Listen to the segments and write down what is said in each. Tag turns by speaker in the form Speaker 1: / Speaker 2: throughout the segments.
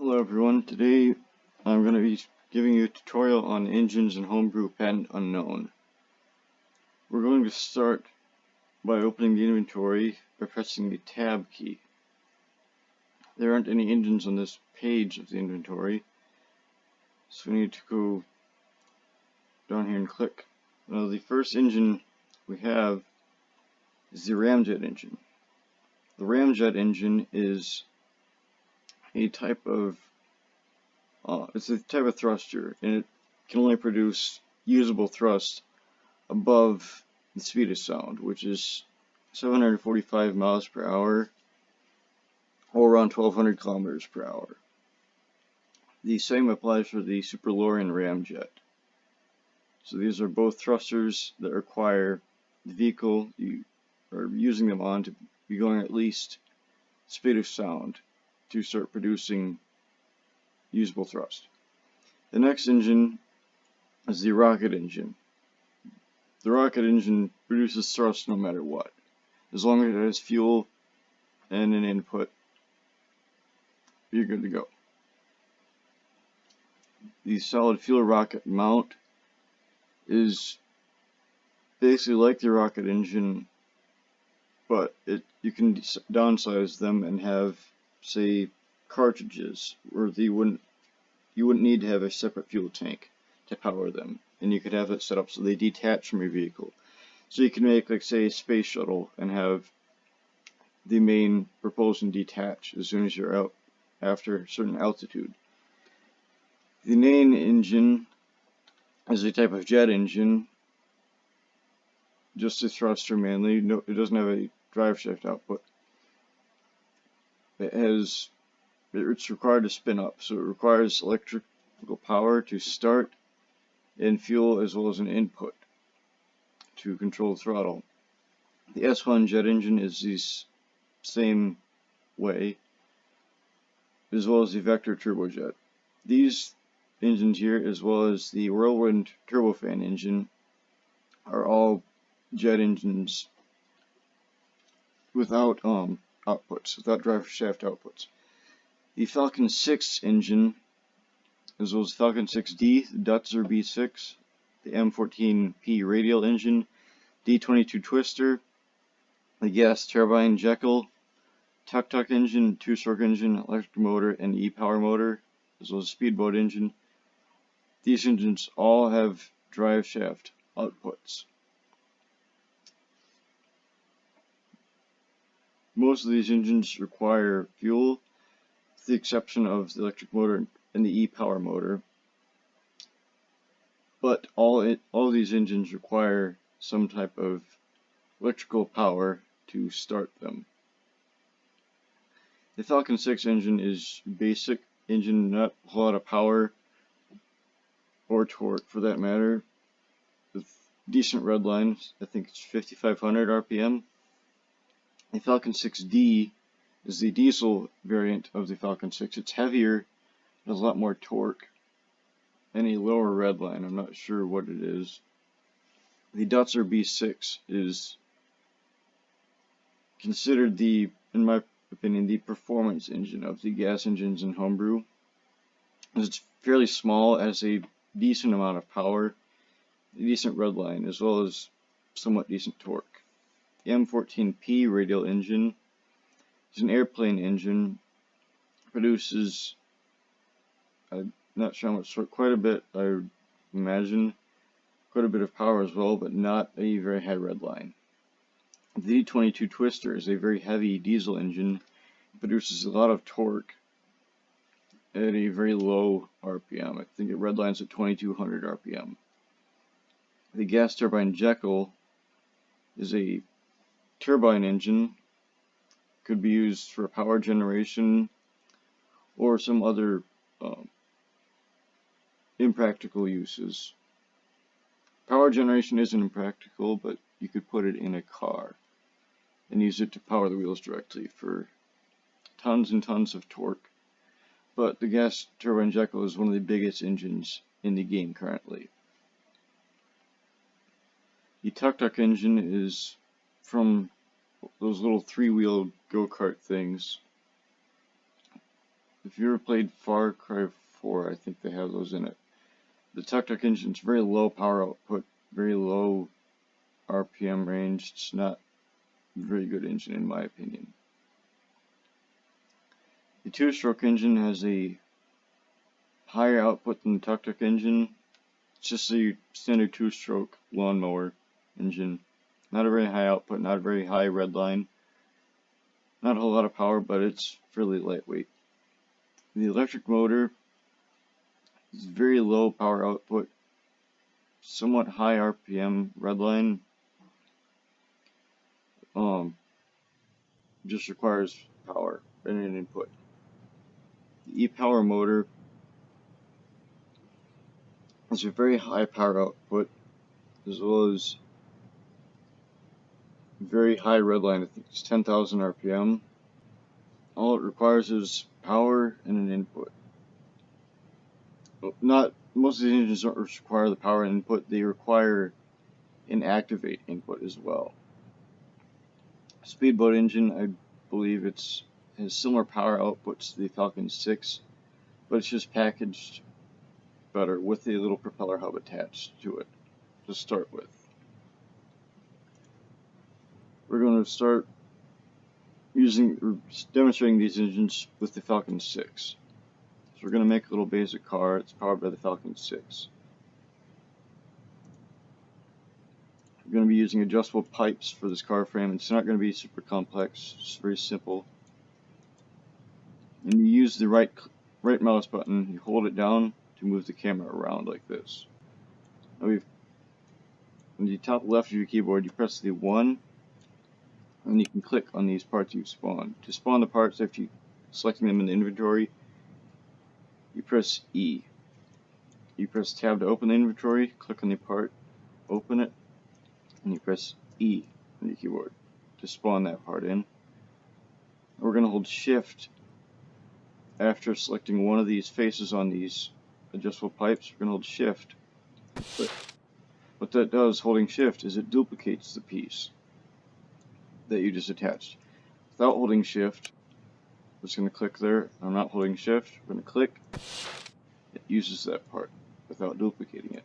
Speaker 1: Hello everyone, today I'm going to be giving you a tutorial on engines and Homebrew Patent Unknown. We're going to start by opening the inventory by pressing the Tab key. There aren't any engines on this page of the inventory, so we need to go down here and click. Now the first engine we have is the ramjet engine. The ramjet engine is a type of thruster, and it can only produce usable thrust above the speed of sound, which is 745 miles per hour, or around 1200 kilometers per hour. The same applies for the Superlorian ramjet. So these are both thrusters that require the vehicle you are using them on to be going at least speed of sound to start producing usable thrust. The next engine is the rocket engine. The rocket engine produces thrust no matter what. As long as it has fuel and an input, you're good to go. The solid fuel rocket mount is basically like the rocket engine, but you can downsize them and have, say, cartridges where you wouldn't need to have a separate fuel tank to power them, and you could have it set up so they detach from your vehicle. So you can make, like, say, a space shuttle and have the main propulsion detach as soon as you're out after a certain altitude. The main engine is a type of jet engine, just a thruster mainly. No, it doesn't have a drive shaft output. It's required to spin up, so it requires electrical power to start and fuel as well as an input to control the throttle. The S1 jet engine is the same way, as well as the Vector turbojet. These engines here, as well as the Whirlwind turbofan engine, are all jet engines without outputs, without drive shaft outputs. The Falcon 6 engine, as well as Falcon 6D, the Dutzer B6, the M14P radial engine, D22 twister, the gas turbine Jekyll, tuk-tuk engine, two-stroke engine, electric motor, and e-power motor, as well as speedboat engine. These engines all have drive shaft outputs. Most of these engines require fuel, with the exception of the electric motor and the e-power motor. But all these engines require some type of electrical power to start them. The Falcon 6 engine is basic engine, not a whole lot of power or torque for that matter, with decent red lines. I think it's 5500 RPM. The Falcon 6D is the diesel variant of the Falcon 6. It's heavier, has a lot more torque, and a lower red line. I'm not sure what it is. The Dutzer B6 is considered in my opinion, the performance engine of the gas engines in Homebrew. It's fairly small, has a decent amount of power, a decent red line, as well as somewhat decent torque. The M14P radial engine is an airplane engine, produces, I'm not sure how much torque, quite a bit, I would imagine, quite a bit of power as well, but not a very high red line. The D22 twister is a very heavy diesel engine, produces a lot of torque at a very low RPM. I think it redlines at 2200 RPM. The gas turbine Jekyll is a turbine engine, could be used for power generation or some other impractical uses. Power generation isn't impractical, but you could put it in a car and use it to power the wheels directly for tons and tons of torque. But the gas turbine Jekyll is one of the biggest engines in the game currently. The tuk-tuk engine is from those little three-wheeled go-kart things. If you ever played Far Cry 4, I think they have those in it. The tuk-tuk engine's very low power output, very low RPM range. It's not a very good engine in my opinion. The two-stroke engine has a higher output than the tuk-tuk engine. It's just a standard two-stroke lawnmower engine. Not a very high output, not a very high red line. Not a whole lot of power, but it's fairly lightweight. The electric motor is very low power output, somewhat high RPM red line. Just requires power and an input. The e-power motor has a very high power output, as well as very high red line. I think it's 10,000 RPM. All it requires is power and an input. Not most of the engines don't require the power and input. They require an activate input as well. Speedboat engine, I believe has similar power outputs to the Falcon 6, but it's just packaged better with a little propeller hub attached to it to start with. We're going to start demonstrating these engines with the Falcon 6. So we're going to make a little basic car. It's powered by the Falcon 6. We're going to be using adjustable pipes for this car frame. It's not going to be super complex. It's very simple. And you use the right mouse button. You hold it down to move the camera around like this. Now on the top left of your keyboard, you press the 1, and you can click on these parts you've spawned. To spawn the parts after selecting them in the inventory, you press E. You press tab to open the inventory, click on the part, open it, and you press E on your keyboard to spawn that part in. We're going to hold shift after selecting one of these faces on these adjustable pipes. We're going to hold shift. But what that does, holding shift, is it duplicates the piece that you just attached. Without holding shift, I'm just going to click there. I'm not holding shift. I'm going to click. It uses that part without duplicating it.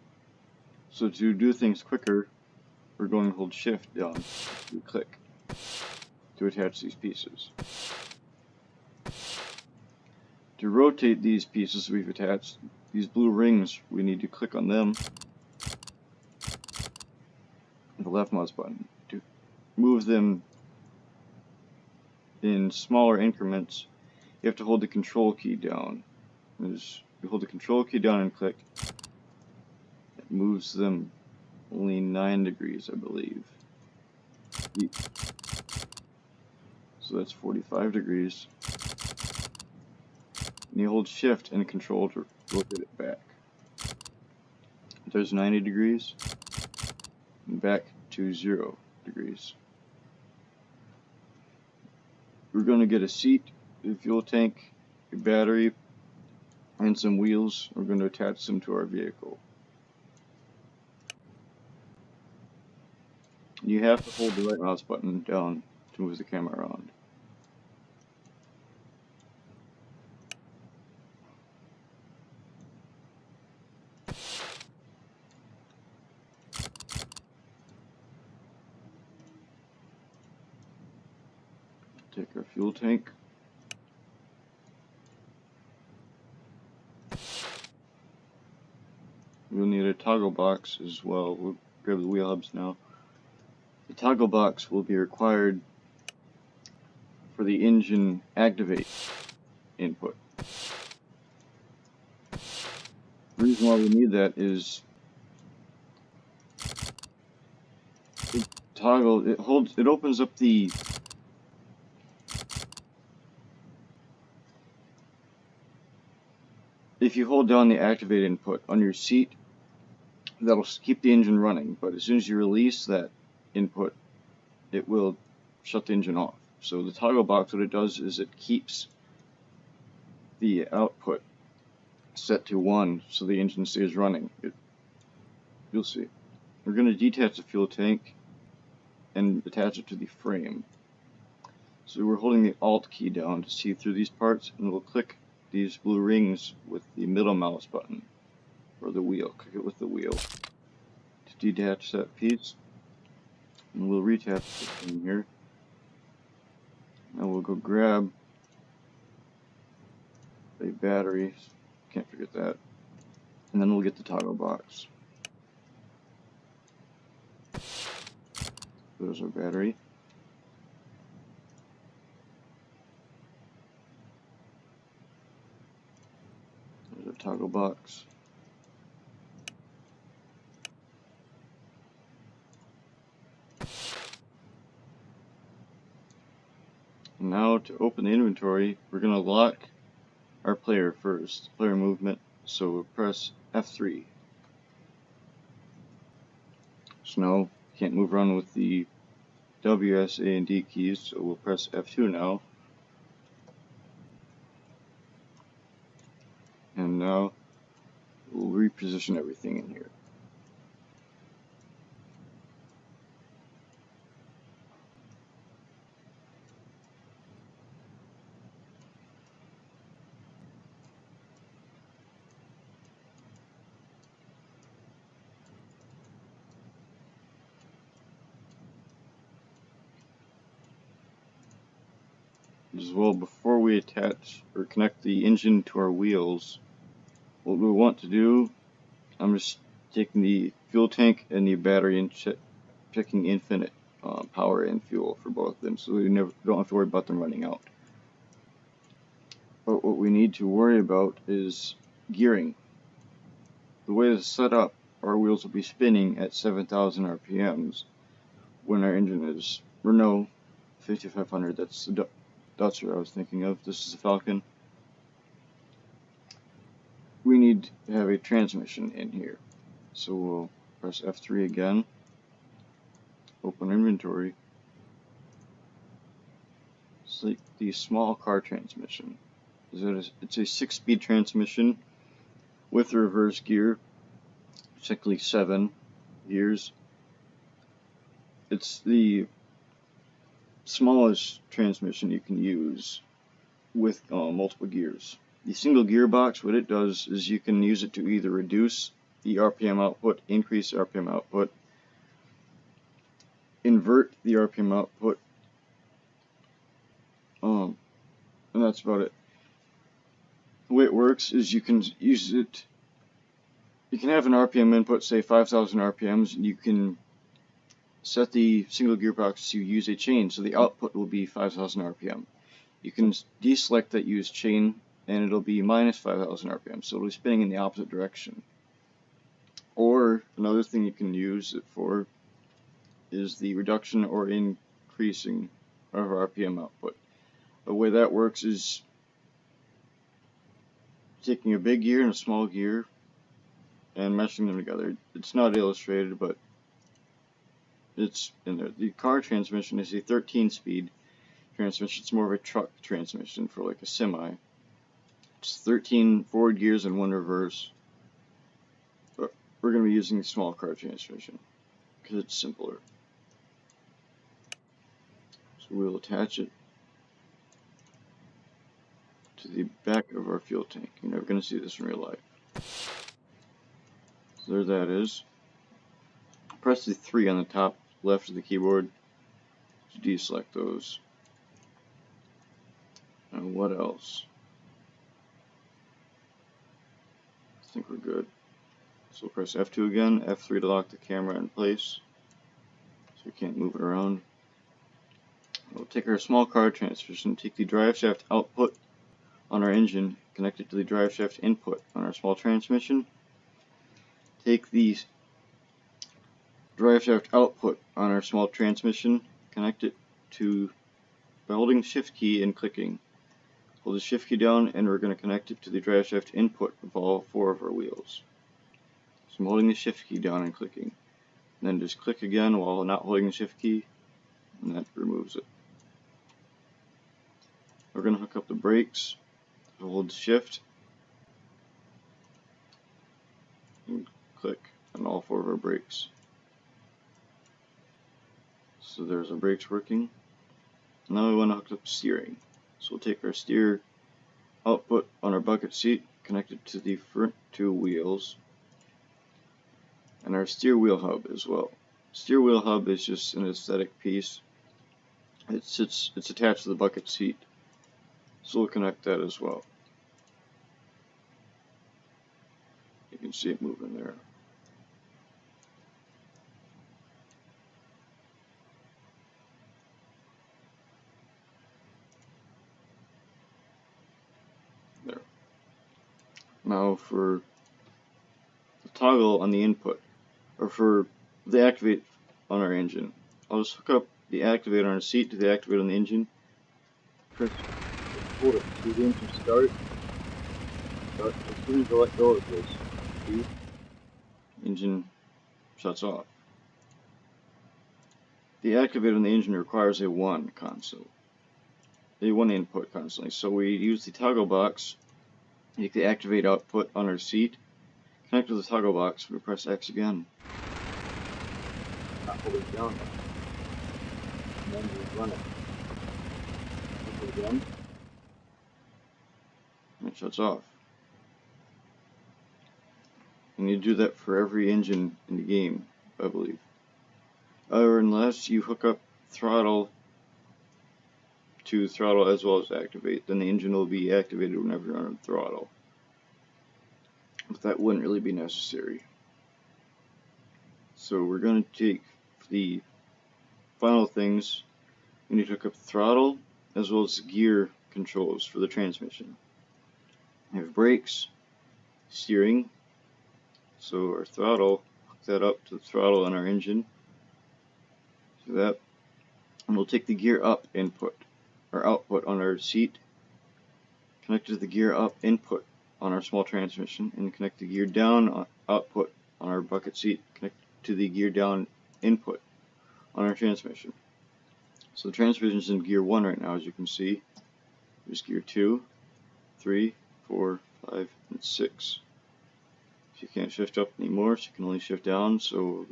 Speaker 1: So to do things quicker, we're going to hold shift down and click to attach these pieces. To rotate these pieces we've attached, these blue rings, we need to click on them with the left mouse button. To move them in smaller increments, you have to hold the control key down. You hold the control key down and click. It moves them only 9 degrees, I believe. So that's 45 degrees. And you hold shift and control to rotate it back. There's 90 degrees. And back to 0 degrees. We're going to get a seat, a fuel tank, a battery, and some wheels. We're going to attach them to our vehicle. You have to hold the right mouse button down to move the camera around. Take our fuel tank. We'll need a toggle box as well. We'll grab the wheel hubs now. The toggle box will be required for the engine activate input. The reason why we need that is the toggle, it opens up the if you hold down the activate input on your seat, that'll keep the engine running, but as soon as you release that input, it will shut the engine off. So the toggle box, what it does is it keeps the output set to 1 so the engine stays running. You'll see. We're going to detach the fuel tank and attach it to the frame. So we're holding the Alt key down to see through these parts, and we'll click these blue rings with the middle mouse button, or the wheel. Click it with the wheel to detach that piece, and we'll retach it in here. Now we'll go grab a battery, can't forget that, and then we'll get the toggle box. There's our battery. There's a toggle box. Now to open the inventory, we're going to lock our player first, player movement, so we'll press F3. So now we can't move around with the W, S, A, and D keys, so we'll press F2 now. And now we'll reposition everything in here. As well, before we attach or connect the engine to our wheels, what we want to do, I'm just taking the fuel tank and the battery and checking infinite power and fuel for both of them, so we don't have to worry about them running out. But what we need to worry about is gearing. The way it's set up, our wheels will be spinning at 7,000 RPMs when our engine is Renault 5500. That's the Duster I was thinking of. This is a Falcon. We need to have a transmission in here. So we'll press F3 again, open inventory, select the small car transmission. It's a 6-speed transmission with a reverse gear, technically 7 gears. It's the smallest transmission you can use with multiple gears. The single gearbox, what it does is you can use it to either reduce the RPM output, increase the RPM output, invert the RPM output, and that's about it. The way it works is you can use it, you can have an RPM input, say 5,000 RPMs, and you can set the single gearbox to use a chain, so the output will be 5,000 RPM. You can deselect that use chain, and it'll be minus 5,000 RPM, so it'll be spinning in the opposite direction. Or another thing you can use it for is the reduction or increasing of RPM output. The way that works is taking a big gear and a small gear and meshing them together. It's not illustrated, but it's in there. The car transmission is a 13-speed transmission. It's more of a truck transmission for like a semi. It's 13 forward gears and 1 reverse. But we're going to be using the small car transmission because it's simpler. So we'll attach it to the back of our fuel tank. You're never going to see this in real life. So there that is. Press the 3 on the top left of the keyboard to deselect those. And what else? I think we're good. So we'll press F2 again, F3 to lock the camera in place so we can't move it around. We'll take our small car transmission, take the drive shaft output on our engine, connect it to the drive shaft input on our small transmission. Take the drive shaft output on our small transmission, connect it to by holding the shift key and clicking. Hold the shift key down and we're going to connect it to the drive shaft input of all 4 of our wheels. So I'm holding the shift key down and clicking. And then just click again while not holding the shift key, and that removes it. We're going to hook up the brakes. Hold shift and click on all 4 of our brakes. So there's our brakes working. Now we want to hook up steering. So we'll take our steer output on our bucket seat connected to the front two wheels and our steer wheel hub as well. Steer wheel hub is just an aesthetic piece. It's attached to the bucket seat, so we'll connect that as well. You can see it moving there. There. Now for the toggle on the input, or for the activate on our engine, I'll just hook up the activator on our seat to the activator on the engine. Press hold it, see the engine start. But as soon as I let go of this, see, engine shuts off. The activator on the engine requires a 1 constant, a 1 input constantly. So we use the toggle box, take the activate output on our seat, connect to the toggle box, we press X again. Not hold it down. And then we run it. Hit it again. And it shuts off. And you do that for every engine in the game, I believe. Or unless you hook up throttle to throttle as well as activate, then the engine will be activated whenever you're on throttle. But that wouldn't really be necessary. So we're going to take the final things. We need to hook up the throttle as well as gear controls for the transmission. We have brakes, steering. So our throttle, hook that up to the throttle on our engine. So that, and we'll take the gear up input or output on our seat, connect to the gear up input on our small transmission, and connect the gear down output on our bucket seat, connect to the gear down input on our transmission. So the transmission is in gear 1 right now, as you can see. There's gear 2, 3, 4, 5, and 6. You can't shift up anymore, so you can only shift down, so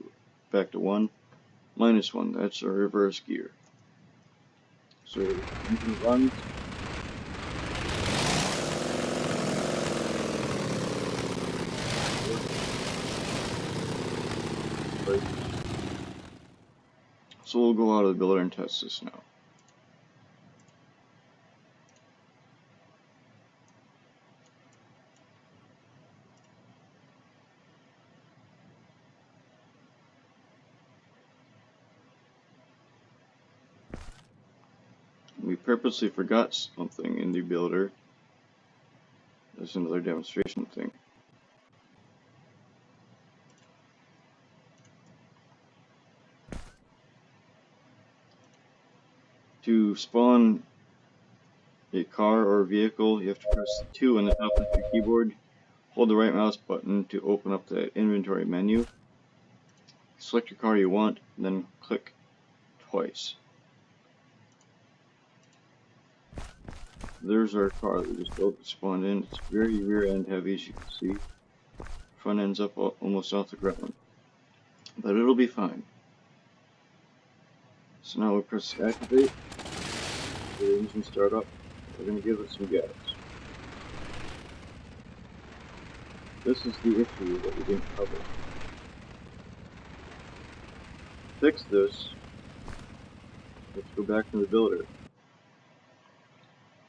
Speaker 1: back to 1, -1, that's a reverse gear. So engine runs. So we'll go out of the builder and test this now. We purposely forgot something in the builder. That's another demonstration thing. To spawn a car or vehicle, you have to press 2 on the top of your keyboard, hold the right mouse button to open up the inventory menu, select your car you want, and then click twice. There's our car that we just built and spawned in. It's very rear end heavy, as you can see. Front end's up almost off the ground. But it'll be fine. So now we press activate. The engine start up. We're going to give it some gas. This is the issue that we didn't cover. To fix this, let's go back to the builder.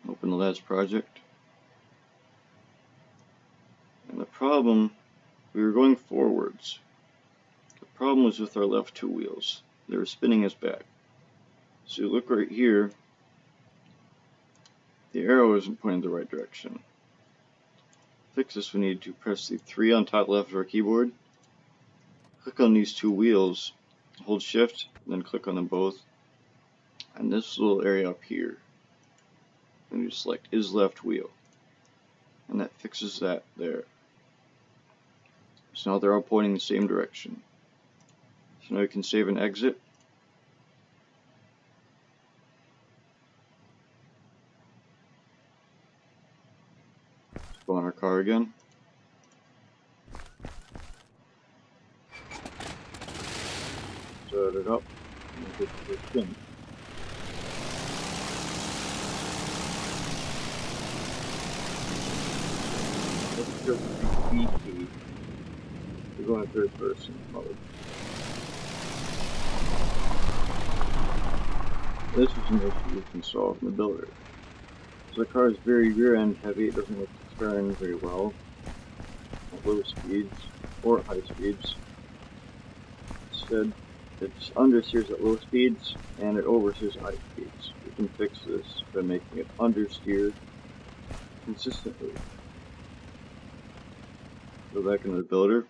Speaker 1: Open the last project. And the problem, we were going forwards. The problem was with our left 2 wheels. They were spinning us back. So you look right here, the arrow isn't pointing the right direction. To fix this, we need to press the 3 on top left of our keyboard, click on these 2 wheels, hold shift, then click on them both, and this little area up here. And you select is left wheel, and that fixes that there. So now they're all pointing the same direction. So now we can save and exit. Spawn our car again. Start it up and hit the spin. press the B key to go in third person mode. This is an issue we can solve in the builder. So the car is very rear end heavy, it doesn't look to turn very well at low speeds or at high speeds. Instead, it's understeers at low speeds and it oversteers at high speeds. We can fix this by making it understeer consistently. Go back into the builder,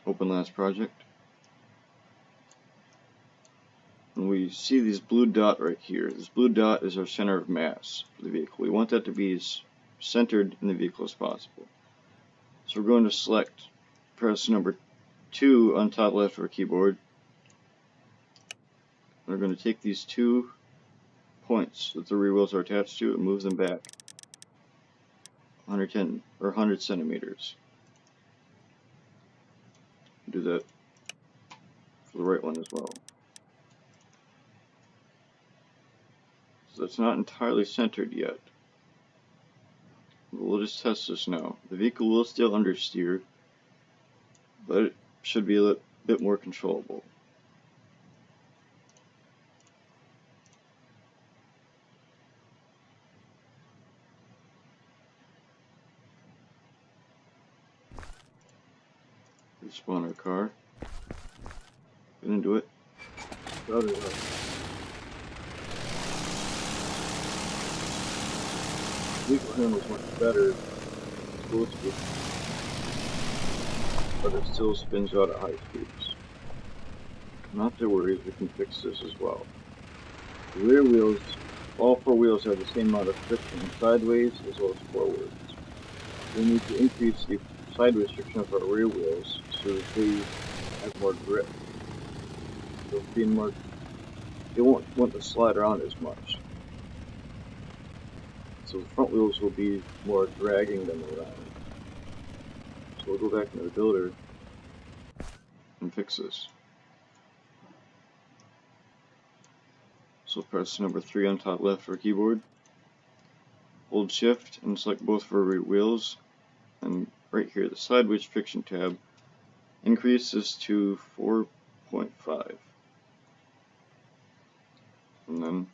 Speaker 1: open last project, and we see this blue dot right here. This blue dot is our center of mass for the vehicle. We want that to be as centered in the vehicle as possible. So we're going to select, press number 2 on top left of our keyboard. We're going to take these 2 points that the rear wheels are attached to and move them back 110 or 100 centimeters. Do that for the right one as well. So that's not entirely centered yet. We'll just test this now. The vehicle will still understeer, but it should be a bit more controllable. Respawn our car. Get into it. Start it up. The vehicle handles much better at slow speed, but it still spins out at high speeds. Not to worry, we can fix this as well. The rear wheels, all 4 wheels have the same amount of friction sideways as well as forwards. We need to increase the sideways friction of our rear wheels so that they have more grip. They won't want to slide around as much. So the front wheels will be more dragging them around. So we'll go back into the builder and fix this. So press number 3 on top left of our keyboard. Hold shift and select both of our rear wheels. And right here, the sideways friction tab, increase this to 4.5. And then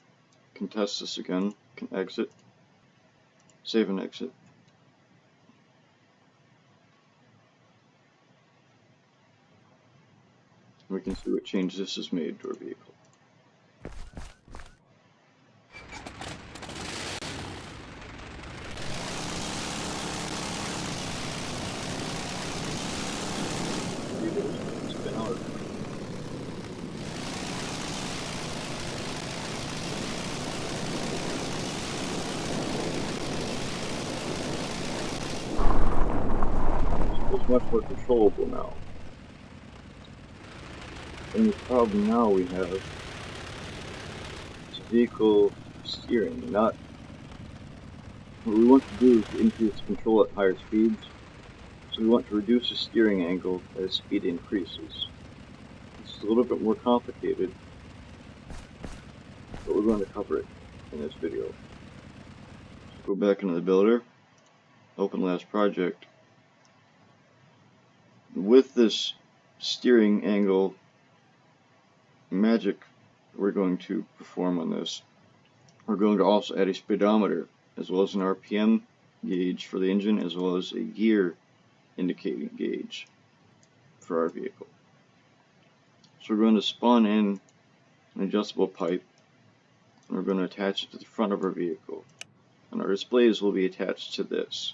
Speaker 1: can test this again, can exit, save and exit. And we can see what change this has made to our vehicle. Spin out. It's much more controllable now. And the problem now we have is vehicle steering. Not what we want to do is to increase control at higher speeds. So we want to reduce the steering angle as speed increases. This is a little bit more complicated, but we're going to cover it in this video. So go back into the builder, open last project. With this steering angle magic we're going to perform on this, we're going to also add a speedometer as well as an RPM gauge for the engine as well as a gear indicating gauge for our vehicle. So we're going to spawn in an adjustable pipe and we're going to attach it to the front of our vehicle, and our displays will be attached to this.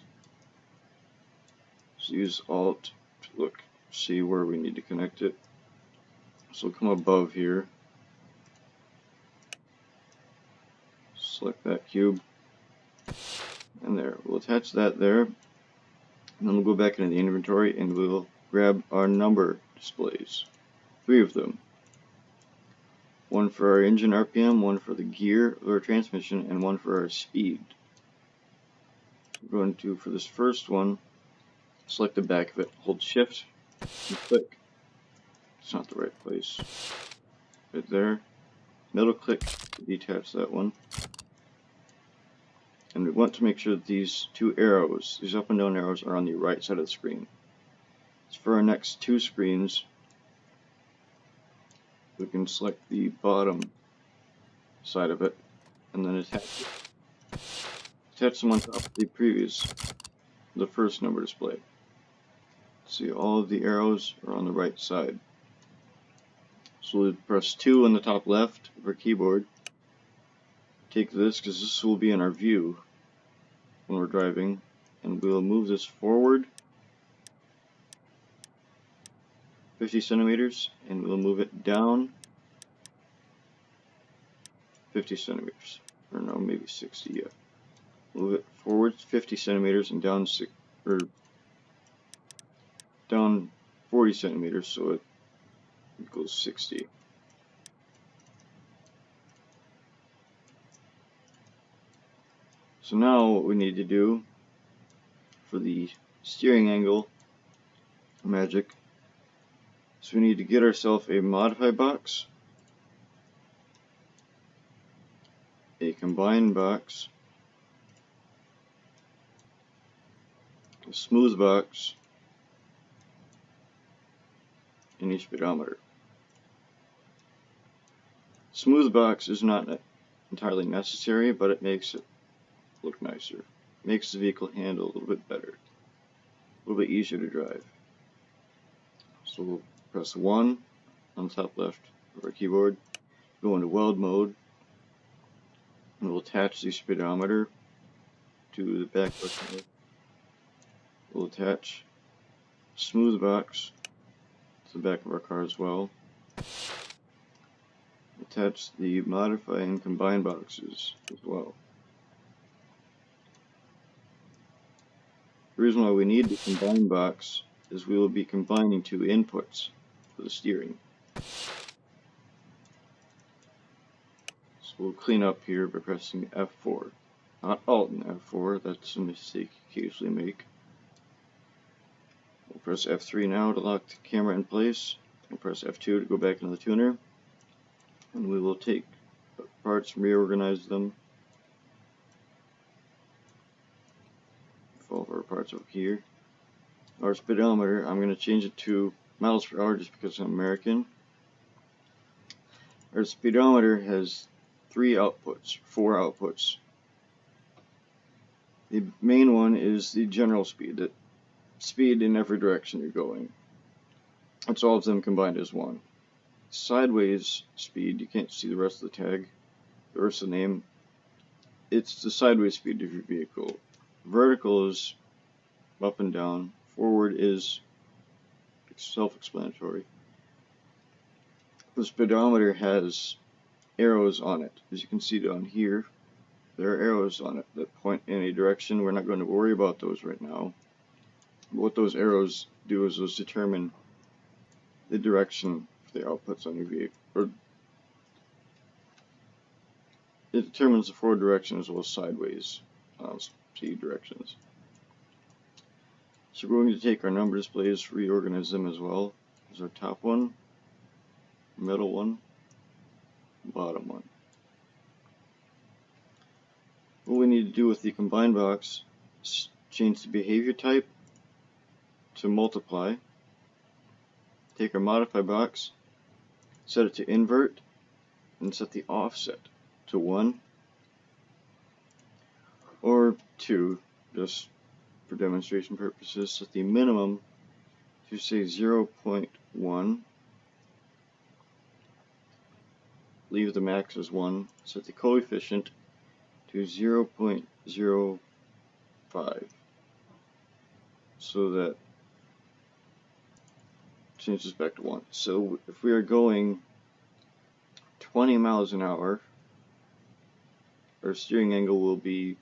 Speaker 1: So use Alt to see where we need to connect it. So come above here, select that cube, and there. We'll attach that there, and then we'll go back into the inventory and we'll grab our number displays. 3 of them. One for our engine RPM, one for the gear or transmission, and one for our speed. We're going to, for this first one, select the back of it, hold shift, and click. It's not the right place. Right there. Middle click to detach that one. And we want to make sure that these two arrows, these up and down arrows, are on the right side of the screen. So for our next two screens, we can select the bottom side of it and then attach them on top of the first number display. See, all of the arrows are on the right side. So we'll press 2 on the top left of our keyboard. Take this, because this will be in our view when we're driving, and we'll move this forward 50 centimeters, and we'll move it down 50 centimeters, or no, maybe 60, yeah. Move it forward 50 centimeters and down down 40 centimeters, so it equals 60. So now what we need to do for the steering angle magic is we need to get ourselves a modify box, a combine box, a smooth box, and a speedometer. Smooth box is not entirely necessary, but it makes it look nicer. Makes the vehicle handle a little bit better, a little bit easier to drive. So we'll press 1 on the top left of our keyboard, go into weld mode, and we'll attach the speedometer to the back button. We'll attach smooth box to the back of our car as well. Attach the modify and combine boxes as well. The reason why we need the combine box is we will be combining two inputs for the steering. So we'll clean up here by pressing F4. Not Alt and F4, that's a mistake you occasionally make. We'll press F3 now to lock the camera in place. We'll press F2 to go back into the tuner. And we will take parts and reorganize them. All of our parts over here. Our speedometer, I'm going to change it to miles per hour just because I'm American. Our speedometer has four outputs. The main one is the general speed, that speed in every direction you're going. It's all of them combined as one. Sideways speed, you can't see the rest of the tag, the rest of the name. It's the sideways speed of your vehicle. Vertical is up and down. Forward is self-explanatory. The speedometer has arrows on it. As you can see down here, there are arrows on it that point in a direction. We're not going to worry about those right now. But what those arrows do is those determine the direction for the outputs on your vehicle. Or it determines the forward direction as well as sideways speed directions. So we're going to take our number displays, reorganize them as well. There's our top one, middle one, bottom one. What we need to do with the combine box is change the behavior type to multiply. Take our modify box, set it to invert, and set the offset to 1 or 2, just for demonstration purposes. Set the minimum to say 0.1. Leave the max as 1. Set the coefficient to 0.05 so that changes back to 1. So if we are going 20 miles an hour, our steering angle will be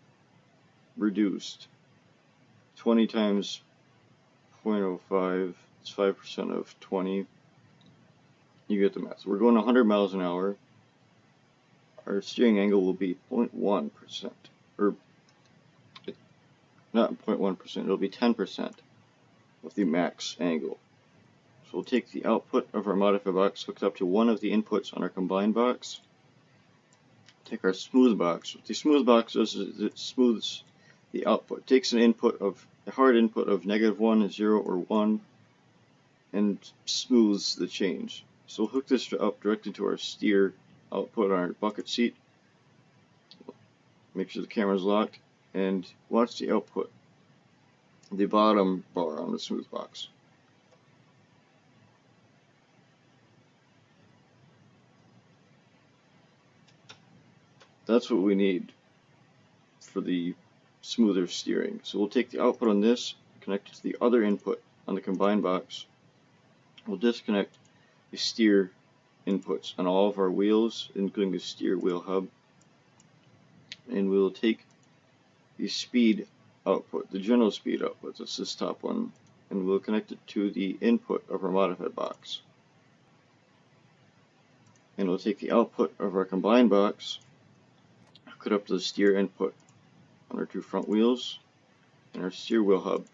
Speaker 1: reduced. 20 times 0.05, it's 5% of 20. You get the math. So we're going 100 miles an hour. Our steering angle will be 0.1%, or not 0.1%, it'll be 10% of the max angle. So we'll take the output of our modify box, hook it up to one of the inputs on our combine box, take our smooth box. What the smooth box does is it smooths the output. It takes an input of a hard input of -1, 0, or 1 and smooths the change. So we'll hook this up directly to our steer output on our bucket seat. Make sure the camera is locked and watch the output, the bottom bar on the smooth box. That's what we need for the smoother steering. So we'll take the output on this, connect it to the other input on the combined box. We'll disconnect the steer inputs on all of our wheels, including the steer wheel hub, and we'll take the speed output, the general speed output, that's this top one, and we'll connect it to the input of our modified box. And we'll take the output of our combined box, hook it up to the steer input on our two front wheels and our steer wheel hub.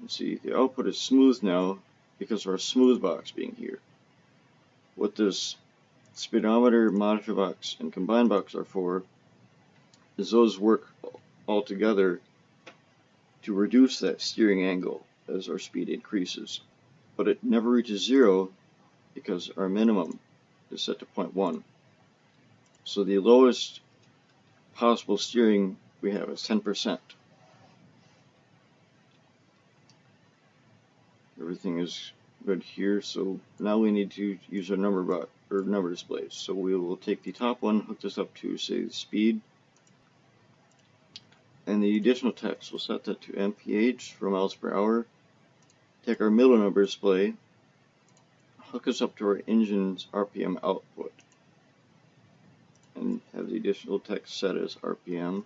Speaker 1: And see, the output is smooth now because of our smooth box being here. What this speedometer, modified box, and combined box are for is those work all together to reduce that steering angle as our speed increases. But it never reaches 0 because our minimum is set to 0.1. So the lowest possible steering we have is 10%. Everything is good here, so now we need to use our number displays. So we will take the top one, hook this up to, say, the speed, and the additional text, we'll set that to mph for miles per hour. Take our middle number display, hook us up to our engine's RPM output, and have the additional text set as RPM.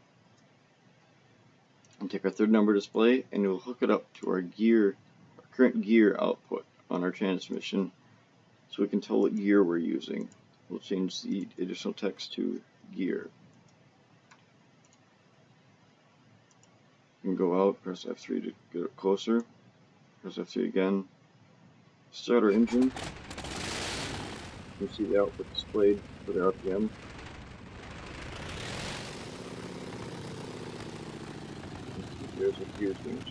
Speaker 1: And take our third number display, and we'll hook it up to our gear, our current gear output on our transmission, so we can tell what gear we're using. We'll change the additional text to gear. You can go out, press F3 to get it closer, press F3 again, start our engine. You can see the output displayed for the RPM. There's a gear being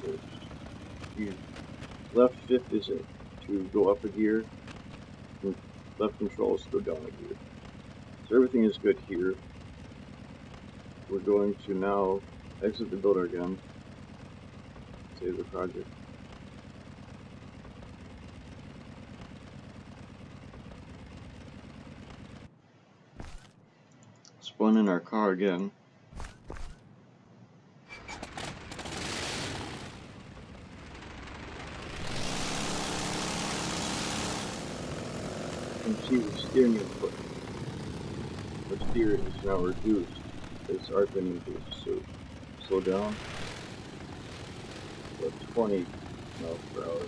Speaker 1: changed. Left shift is it to go up a gear, and left control is to go down a gear. So everything is good here. We're going to now exit the builder again, save the project. Spun in our car again. You can see the steering input. The steer is now reduced as RPM increases. So slow down. So 20 miles per hour.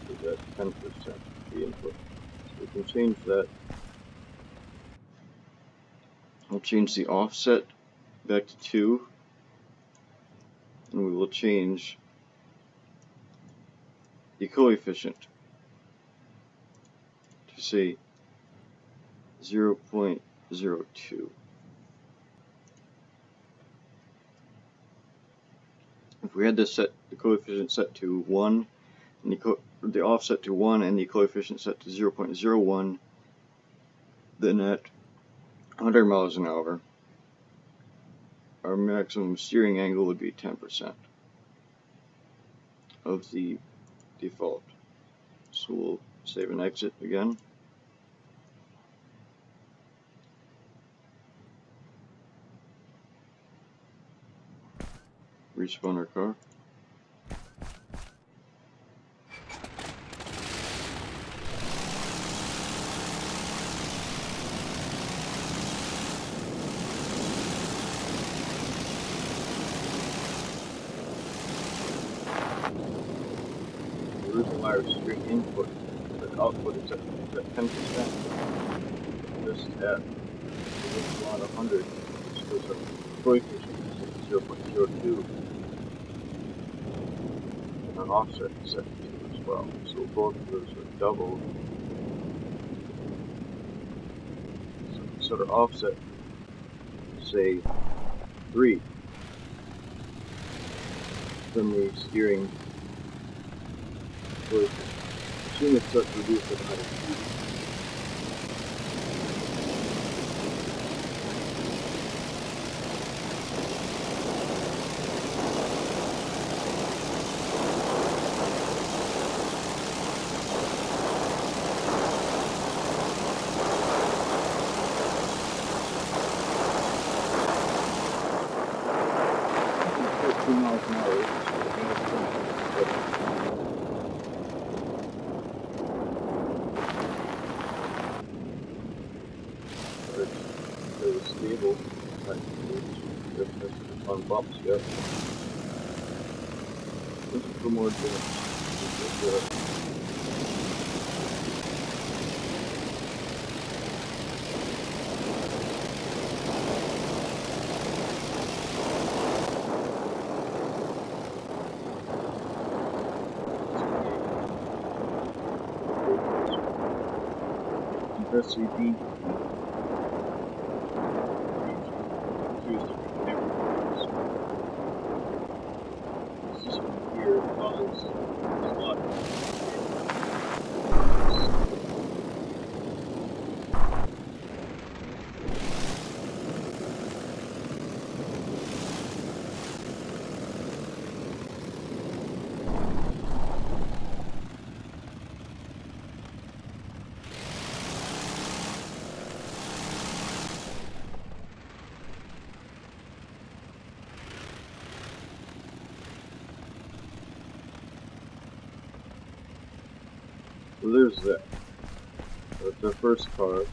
Speaker 1: So that's 10% the input. So we can change that. We'll change the offset back to 2, and we will change the coefficient to say 0.02. If we had this set, the coefficient set to 1, and the offset to 1, and the coefficient set to 0.01, then at 100 miles an hour, our maximum steering angle would be 10% of the default. So we'll save and exit again. Respawn our car. The reason why our steering input, the output is at 10%. This is at around 100. This goes up to coefficient is 0.02. And our offset is set to 2 as well. So both of those are double. set our offset, say 3, from the steering position. As soon as it starts to reduce at higher speed. Miles an hour. It's fairly stable. Just on bumps yet. This is for more advanced. SCP. Choose different cameras. This system here follows a lot. So there's that. That's our first car with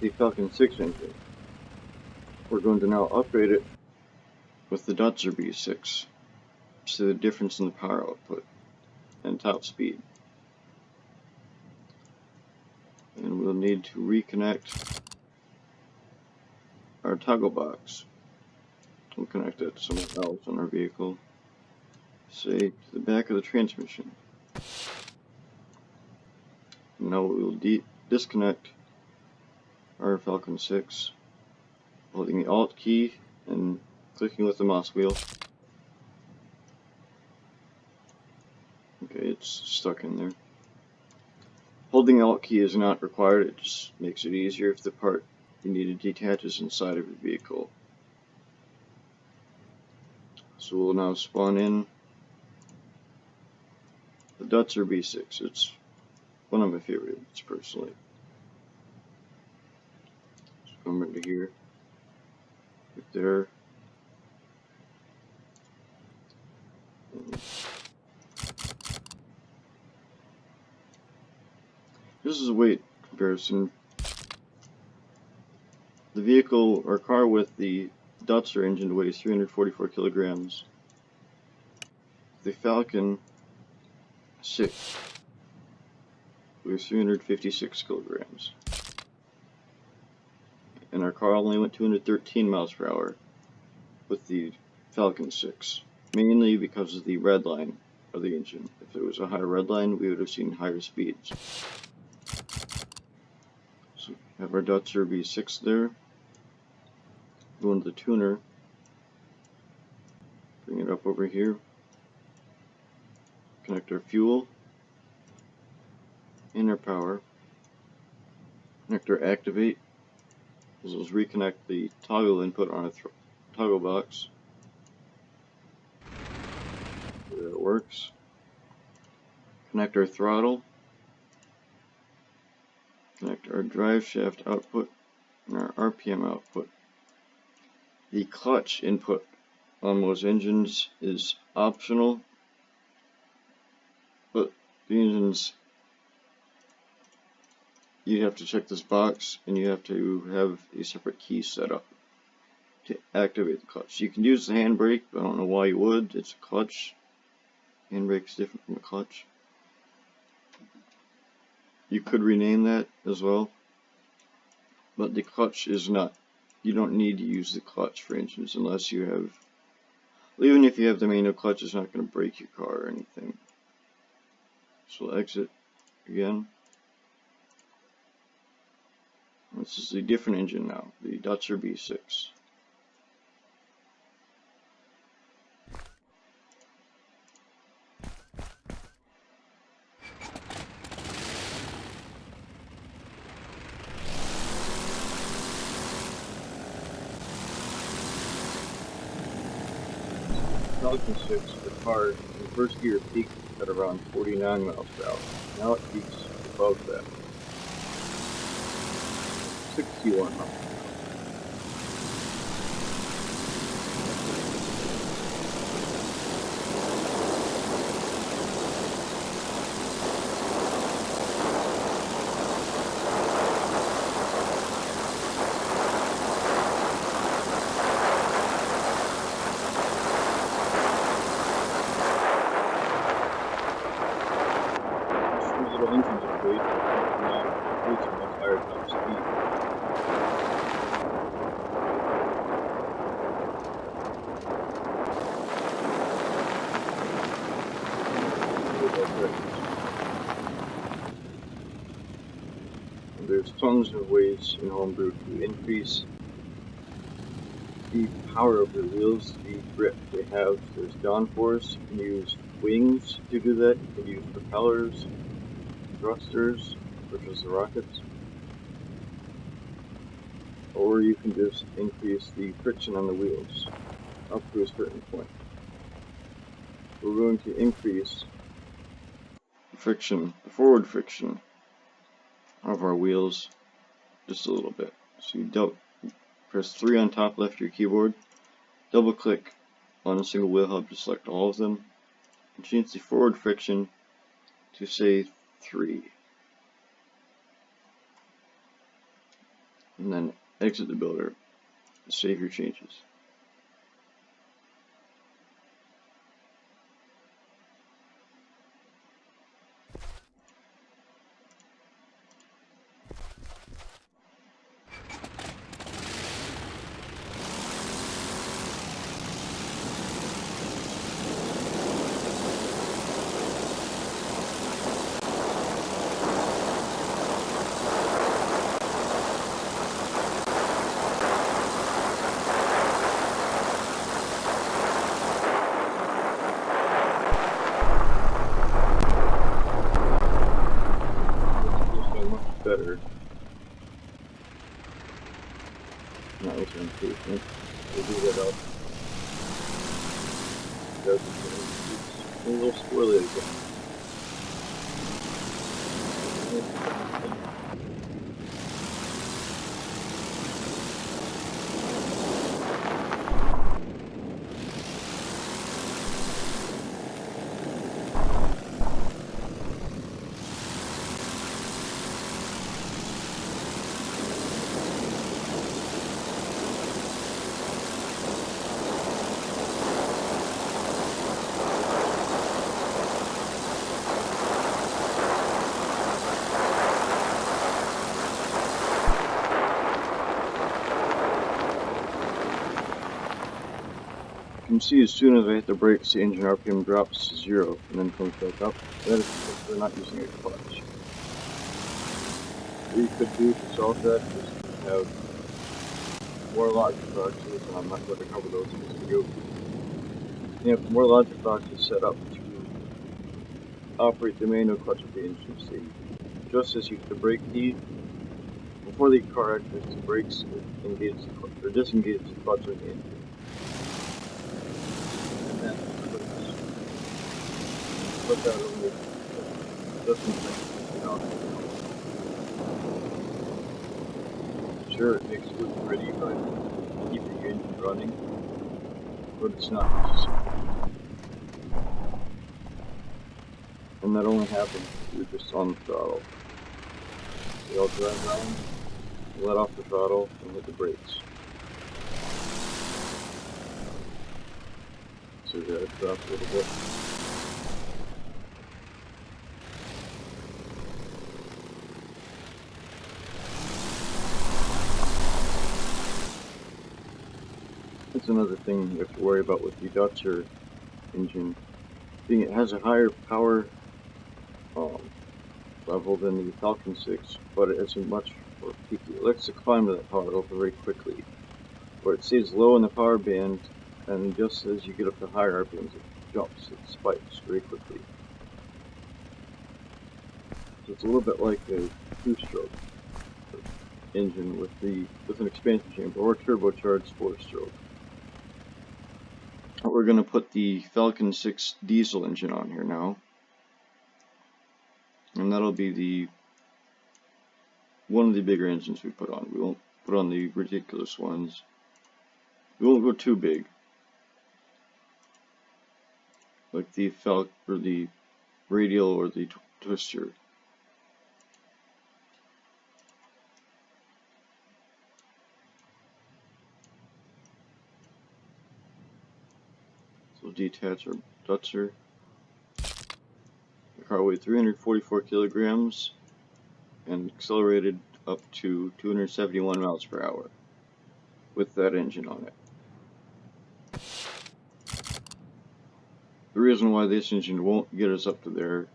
Speaker 1: the Falcon 6 engine. We're going to now upgrade it with the Dutzer B6. See the difference in the power output and top speed. And we'll need to reconnect our toggle box. We'll connect it to somewhere else on our vehicle. Say to the back of the transmission. Now we'll disconnect our Falcon 6, holding the Alt key and clicking with the mouse wheel. Okay, it's stuck in there. Holding the Alt key is not required, it just makes it easier if the part you need to detach is inside of your vehicle. So we'll now spawn in the Dutzer B6. It's one of my favorites personally. So come into here, right there. This is a weight comparison. The vehicle or car with the Dutzer engine weighs 344 kilograms. The Falcon 6 weighs 356 kilograms. And our car only went 213 miles per hour with the Falcon 6, mainly because of the red line of the engine. If it was a higher red line, we would have seen higher speeds. So we have our Dutzer B6 there. Go into the tuner, bring it up over here, connect our fuel, and our power, connect our activate. This will reconnect the toggle input on a toggle box. There it works. Connect our throttle, connect our drive shaft output, and our RPM output. The clutch input on most engines is optional, but the engines, you have to check this box and you have to have a separate key set up to activate the clutch. You can use the handbrake, but I don't know why you would. It's a clutch. Handbrake is different from a clutch. You could rename that as well, but the clutch is not. You don't need to use the clutch for engines unless you have, even if you have the manual clutch, it's not going to break your car or anything. So we'll exit again. This is a different engine now, the Dutcher B6. Falcon 6, the car in first gear peaked at around 49 miles per hour. Now it peaks above that, 61 miles. Engines are great, now reach a much higher top speed. And there's tons of ways in Homebrew to increase the power of the wheels, the grip they have. There's downforce, you can use wings to do that, you can use propellers, thrusters, which is the rockets, or you can just increase the friction on the wheels up to a certain point. We're going to increase the friction, the forward friction of our wheels just a little bit. So you press 3 on top left of your keyboard, double click on a single wheel hub to select all of them, and change the forward friction to say 3. And then exit the builder to save your changes. Better. That was an improvement. We'll do that up. It's a little squirrely again. You can see as soon as I hit the brakes, the engine RPM drops to 0 and then comes back up. That is because we're not using a clutch. What you could do to solve that is to have more logic boxes, and I'm not going to cover those in this video. You have more logic boxes set up to operate the manual clutch of the engine. So just as you hit the brake key, before the car activates the brakes, it engages the clutch, or disengages the clutch of the engine. Put that over just in time. Sure, it makes it look pretty by keeping your engine running, but it's not necessary. And that only happens if you're just on the throttle. So you'll drive around, let off the throttle, and hit the brakes. So that it drops a little bit. That's another thing you have to worry about with the Dutcher engine. Being it has a higher power level than the Falcon 6, but it's a much or peaky. It likes to climb to that power level very quickly, where it stays low in the power band, and just as you get up to higher RPMs, it jumps, it spikes very quickly. So it's a little bit like a two-stroke engine with an expansion chamber or turbocharged four-stroke. We're going to put the Falcon 6 diesel engine on here now, and that'll be one of the bigger engines we put on. We won't put on the ridiculous ones. We won't go too big, like the the Radial or the Twister. So we'll detach our Dutzer. The car weighed 344 kilograms and accelerated up to 271 miles per hour with that engine on it. The reason why this engine won't get us up to there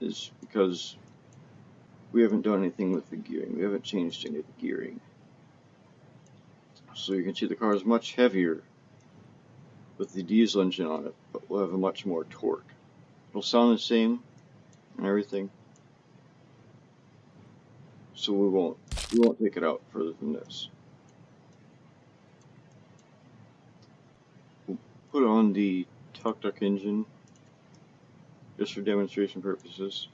Speaker 1: is because we haven't done anything with the gearing. We haven't changed any of the gearing. So you can see the car is much heavier with the diesel engine on it, but we'll have a much more torque. It'll sound the same and everything, so we won't take it out further than this. We'll put on the tuk-tuk engine just for demonstration purposes,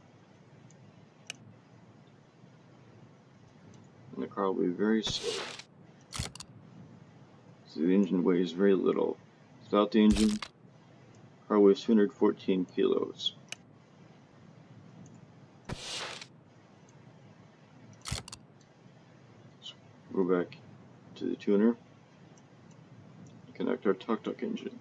Speaker 1: and the car will be very slow. So the engine weighs very little. Without the engine, the car weighs 214 kilos. So go back to the tuner, connect our tuk-tuk engine.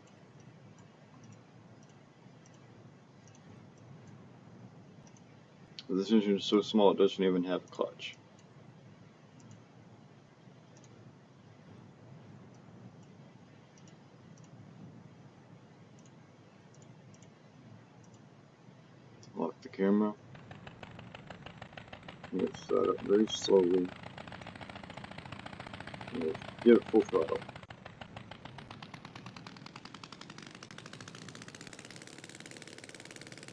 Speaker 1: This engine is so small it doesn't even have a clutch. Lock the camera. Let's start up very slowly. And give it full throttle.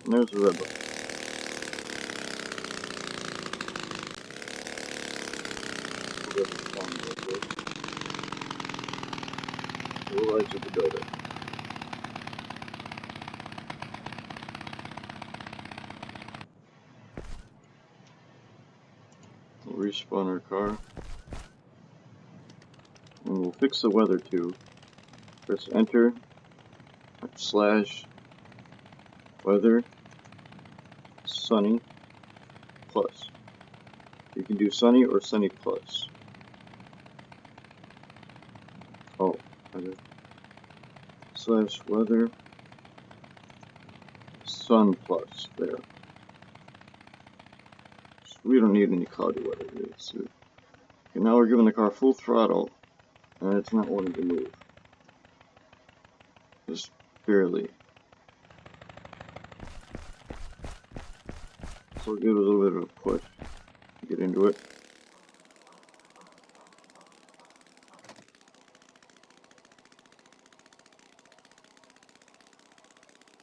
Speaker 1: And there's the red button. The lights of the building. We'll respawn our car. And we'll fix the weather too. Press enter, / weather, sunny, plus. You can do sunny or sunny plus. Oh, okay. / weather, sun plus, there. So we don't need any cloudy weather here. So, okay, now we're giving the car full throttle, and it's not wanting to move. Just barely. So we'll give it a little bit of a push to get into it.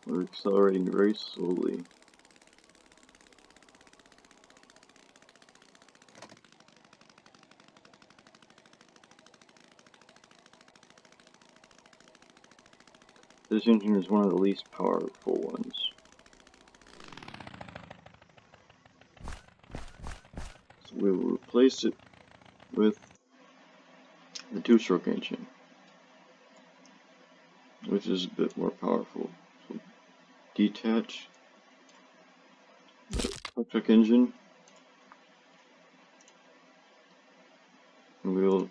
Speaker 1: We're accelerating very slowly. This engine is one of the least powerful ones. So we will replace it with the two-stroke engine, which is a bit more powerful. So detach the tuk-tuk engine, and we'll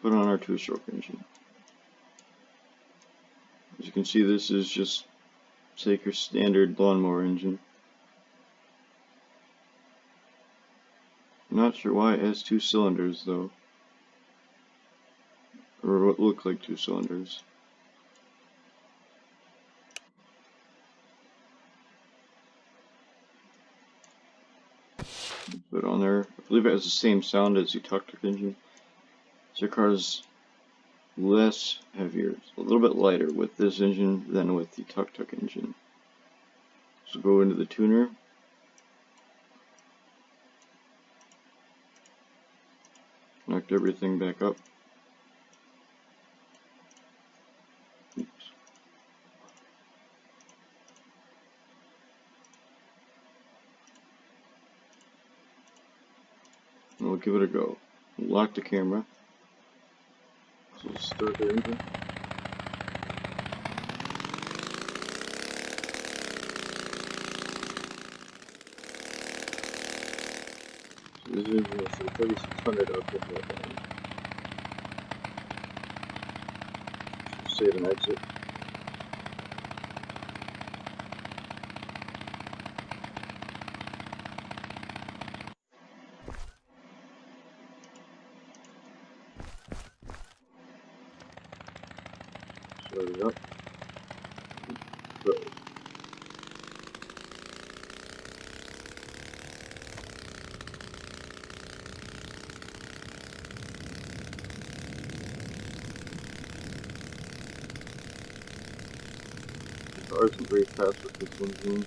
Speaker 1: put on our two-stroke engine. As you can see, this is just take your standard lawnmower engine. I'm not sure why it has 2 cylinders though, or what look like 2 cylinders. Put it on there. I believe it has the same sound as the tuk-tuk engine. So your car is less heavier, it's a little bit lighter with this engine than with the tuk-tuk engine. So go into the tuner. Connect everything back up. Oops. And we'll give it a go. Lock the camera. So we'll start the engine. So this engine is a 3600 output voltage. Save and exit. Start it up. Go. The cars are very fast with this engine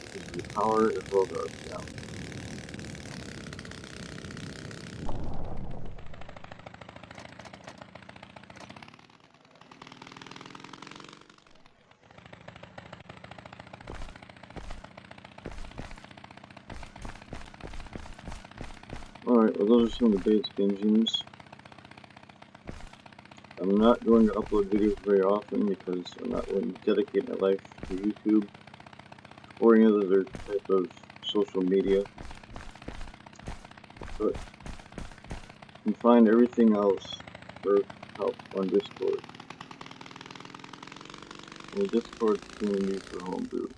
Speaker 1: because of the power as well as the RPM. Alright, well those are some of the basic engines. I'm not going to upload videos very often because I'm not going to dedicate my life to YouTube or any other type of social media. But you can find everything else for help on Discord. And the Discord community for Homebrew.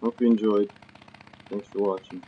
Speaker 1: Hope you enjoyed. Thanks for watching.